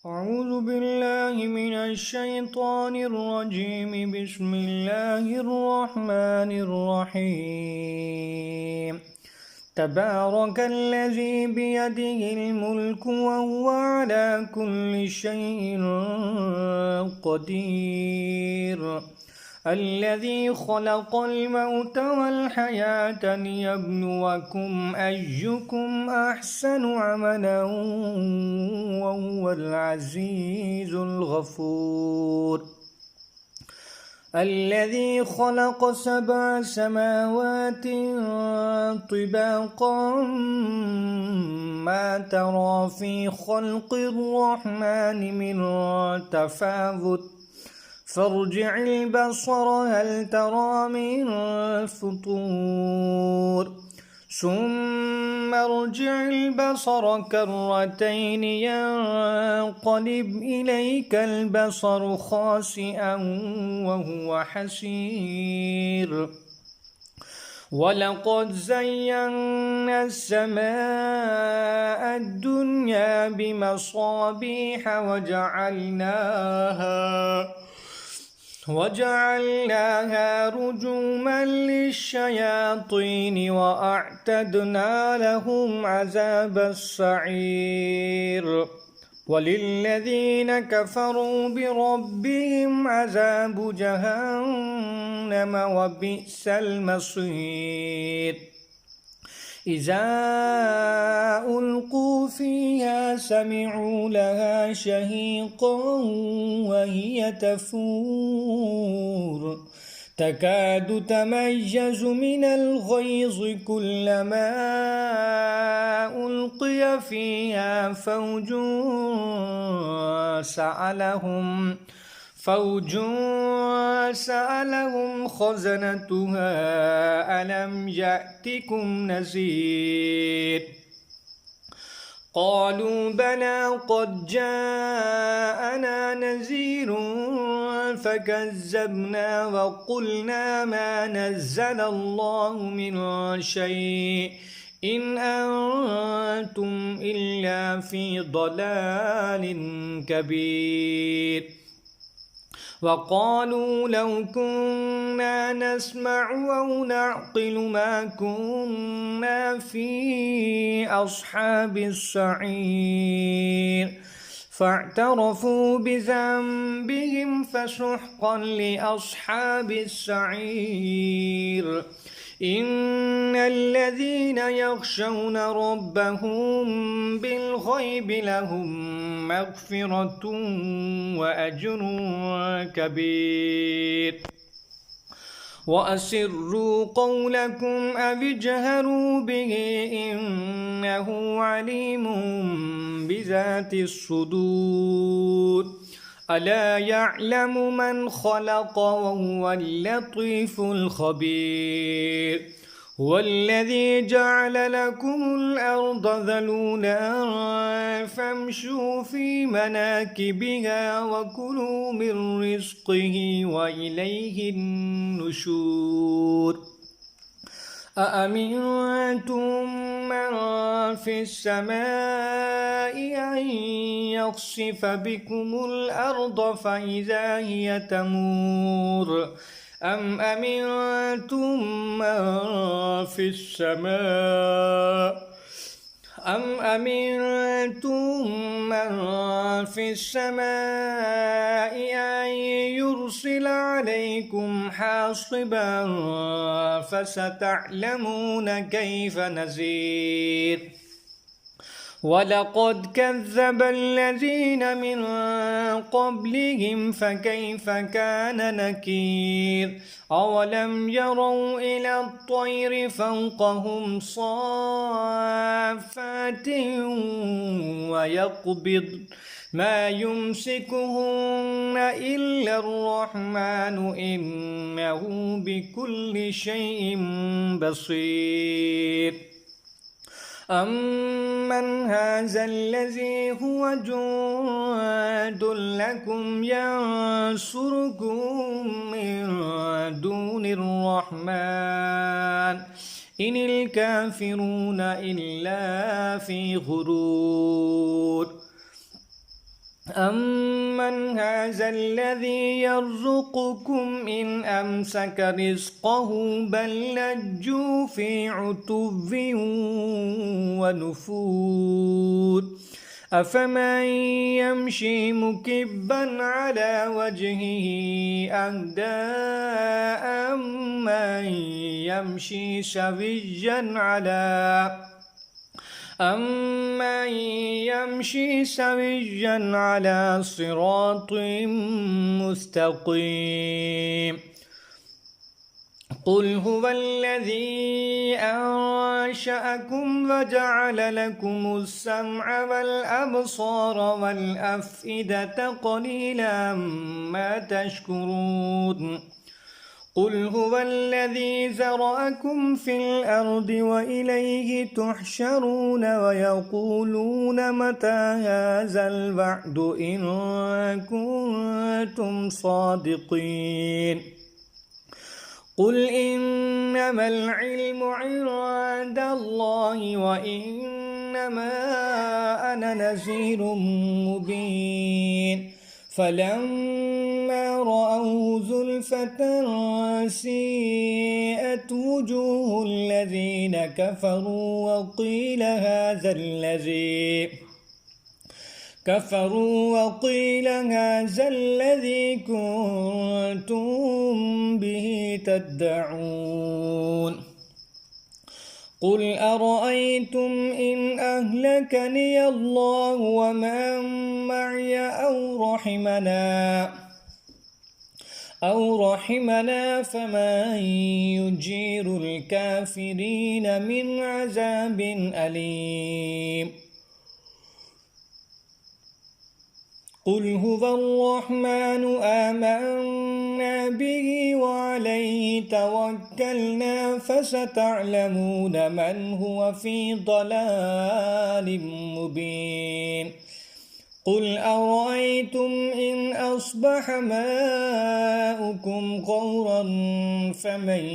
أعوذ بالله من الشيطان الرجيم. بسم الله الرحمن الرحيم. تبارك الذي بيده الملك وهو على كل شيء قدير. الذي خلق الموت والحياة ليبلوكم أيكم أحسن عملا وهو العزيز الغفور. الذي خلق 7 سماوات طباقا ما ترى في خلق الرحمن من تفاوت فارجع البصر هل ترى من فطور ثم ارجع البصر كرتين ينقلب إليك البصر خاسئا وهو حسير. ولقد زينا السماء الدنيا بمصابيح وجعلناها رجوما للشياطين وأعتدنا لهم عذاب السعير. وللذين كفروا بربهم عذاب جهنم وبئس المصير. إذا ألقوا فيها سمعوا لها شهيقا وهي تفور تكاد تميز من الغيظ كلما ألقي فيها فوج سألهم خزنتها ألم يأتكم نذير. قالوا بلى قد جاءنا نذير فكذبنا وقلنا ما نزل الله من شيء إن أنتم إلا في ضلال كبير. وقالوا لو كنا نسمع أو نعقل ما كنا في أصحاب السعير. فاعترفوا بذنبهم فسحقا لأصحاب السعير. إن الذين يخشون ربهم بالغيب لهم مغفرة وأجر كبير. وأسروا قولكم أو اجهروا به إنه عليم بذات الصدور. ألا يعلم من خلق وهو اللطيف الخبير. هو الذي جعل لكم الأرض ذلولا فامشوا في مناكبها وكلوا من رزقه وإليه النشور. أأمنتم من في السماء أن يخسف بكم الأرض فإذا هي تمور أم أمنتم من في السماء أن يرسل عليكم حاصبا فستعلمون كيف نذير. ولقد كذب الذين من قبلهم فكيف كان نكير. أولم يروا إلى الطير فوقهم صافات ويقبض ما يمسكهن إلا الرحمن إنه بكل شيء بصير. أمن هذا الذي هو جند لكم ينصركم من دون الرحمن إن الكافرون إلا في غرور. أمن هذا الذي يرزقكم إن أمسك رزقه بل لجوا في عتو ونفور أفمن يمشي مكبا على وجهه أهدى أمن يمشي سويا على صراط مستقيم قل هو الذي أنشأكم وجعل لكم السمع والأبصار والأفئدة قليلا ما تشكرون قل هو الذي ذرأكم في الأرض وإليه تحشرون ويقولون متى هذا الوعد إن كنتم صادقين قل إنما العلم عند الله وإنما أنا نذير مبين فلما رأوه زلفة سيئت وجوه الذين كفروا وقيل هذا الذي كنتم به تدعون قل أرأيتم إن أهلكني الله ومن معي أو رحمنا فمن يجير الكافرين من عذاب أليم قل هو الرحمن آمنا به وعليه توكلنا فستعلمون من هو في ضلال مبين قل أرأيتم إن أصبح ماؤكم غورا فمن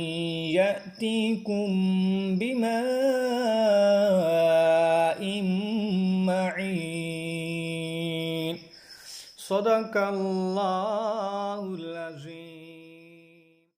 يأتيكم بماء معين صدق الله